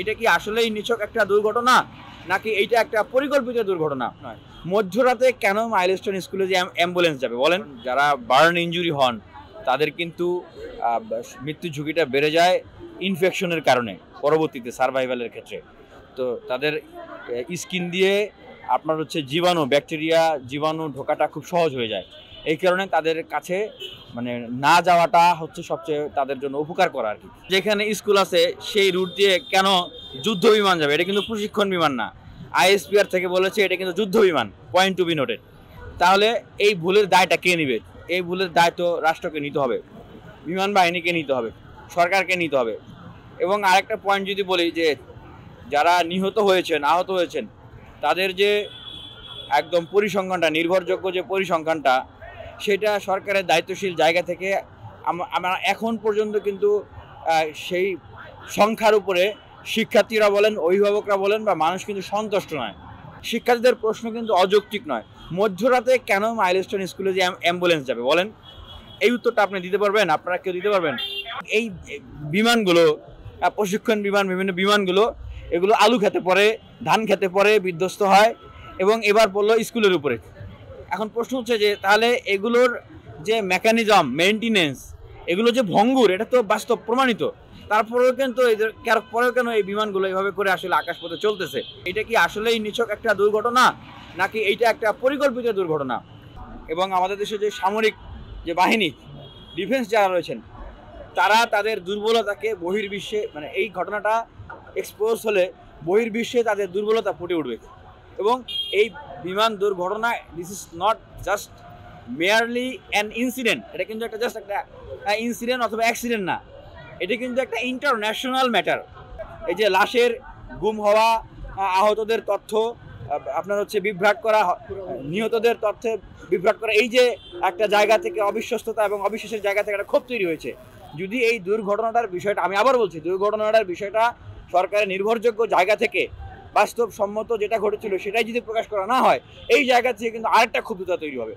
এটা কি আসলেই নিছক একটা দুর্ঘটনা নাকি এইটা একটা পরিকল্পিত দুর্ঘটনা? মধ্যরাতে কেন মাইলস্টোন স্কুলে যে অ্যাম্বুলেন্স যাবে বলেন? যারা বার্ন ইনজুরি হন তাদের কিন্তু মৃত্যু ঝুঁকিটা বেড়ে যায় ইনফেকশনের কারণে পরবর্তীতে সার্ভাইভালের ক্ষেত্রে। তো তাদের স্কিন দিয়ে আপনার হচ্ছে ব্যাকটেরিয়া জীবাণু ঢোকাটা খুব সহজ হয়ে যায়। এই কারণে তাদের কাছে মানে না যাওয়াটা হচ্ছে সবচেয়ে তাদের জন্য উপকার করা আর কি। যেখানে স্কুল আছে সেই রুট দিয়ে কেন যুদ্ধ বিমান যাবে? এটা কিন্তু প্রশিক্ষণ বিমান না। আইএসপিআর থেকে বলেছে এটা কিন্তু যুদ্ধ বিমান, পয়েন্ট টু বি নোটেড। তাহলে এই ভুলের দায়টা কে নেবে? এই ভুলের দায় তো রাষ্ট্রকে নিতে হবে, বিমান বাহিনীকে নিতে হবে, সরকারকে নিতে হবে। এবং আরেকটা পয়েন্ট যদি বলি যে যারা নিহত হয়েছেন, আহত হয়েছেন, তাদের যে একদম পরিসংখ্যানটা, নির্ভরযোগ্য যে পরিসংখ্যানটা, সেটা সরকারের দায়িত্বশীল জায়গা থেকে আমরা এখন পর্যন্ত কিন্তু সেই সংখ্যার উপরে শিক্ষার্থীরা বলেন, অভিভাবকরা বলেন বা মানুষ কিন্তু সন্তুষ্ট নয়। শিক্ষার্থীদের প্রশ্ন কিন্তু অযৌক্তিক নয়। মধ্যরাতে কেন মাইলস্টোন স্কুলে যে অ্যাম্বুলেন্স যাবে বলেন? এই উত্তরটা আপনি দিতে পারবেন? আপনারা কেউ দিতে পারবেন? এই বিমানগুলো, প্রশিক্ষণ বিমান, বিভিন্ন বিমানগুলো, এগুলো আলু খেতে পড়ে, ধান খেতে পড়ে, বিধ্বস্ত হয় এবং এবার পড়লো স্কুলের উপরে। এখন প্রশ্ন হচ্ছে যে তাহলে এগুলোর যে মেকানিজম, মেইনটেনেন্স, এগুলো যে ভঙ্গুর, এটা তো বাস্তব প্রমাণিত। তারপরেও কিন্তু পরেও কেন এই বিমানগুলো এইভাবে করে আসলে আকাশপথে চলতেছে? এটা কি আসলেই নিছক একটা দুর্ঘটনা নাকি এইটা একটা পরিকল্পিত দুর্ঘটনা? এবং আমাদের দেশে যে সামরিক যে বাহিনী, ডিফেন্স যারা রয়েছেন, তারা তাদের দুর্বলতাকে বহির্বিশ্বে, মানে এই ঘটনাটা এক্সপোজ হলে বহির্বিশ্বে তাদের দুর্বলতা ফুটে উঠবে। এবং এই বিমান দুর্ঘটনা, this is not just merely an incident. এটা কিন্তু একটা জাস্ট একটা ইনসিডেন্ট অথবা অ্যাক্সিডেন্ট না, এটা কিন্তু একটা ইন্টারন্যাশনাল ম্যাটার। এই যে লাশের গুম হওয়া, আহতদের তথ্য আপনার হচ্ছে বিভ্রাট করা, নিহতদের তথ্যে বিভ্রাট করা, এই যে একটা জায়গা থেকে অবিশ্বস্ততা এবং অবিশ্বাসের জায়গা থেকে একটা ক্ষোভ তৈরি হয়েছে। যদি এই দুর্ঘটনাটার বিষয়টা, আমি আবার বলছি, দুর্ঘটনাটার বিষয়টা সরকারের নির্ভরযোগ্য জায়গা থেকে বাস্তবসম্মত যেটা ঘটেছিল সেটাই যদি প্রকাশ করা না হয়, এই জায়গা থেকে কিন্তু আরেকটা ক্ষুব্ধতা তৈরি হবে।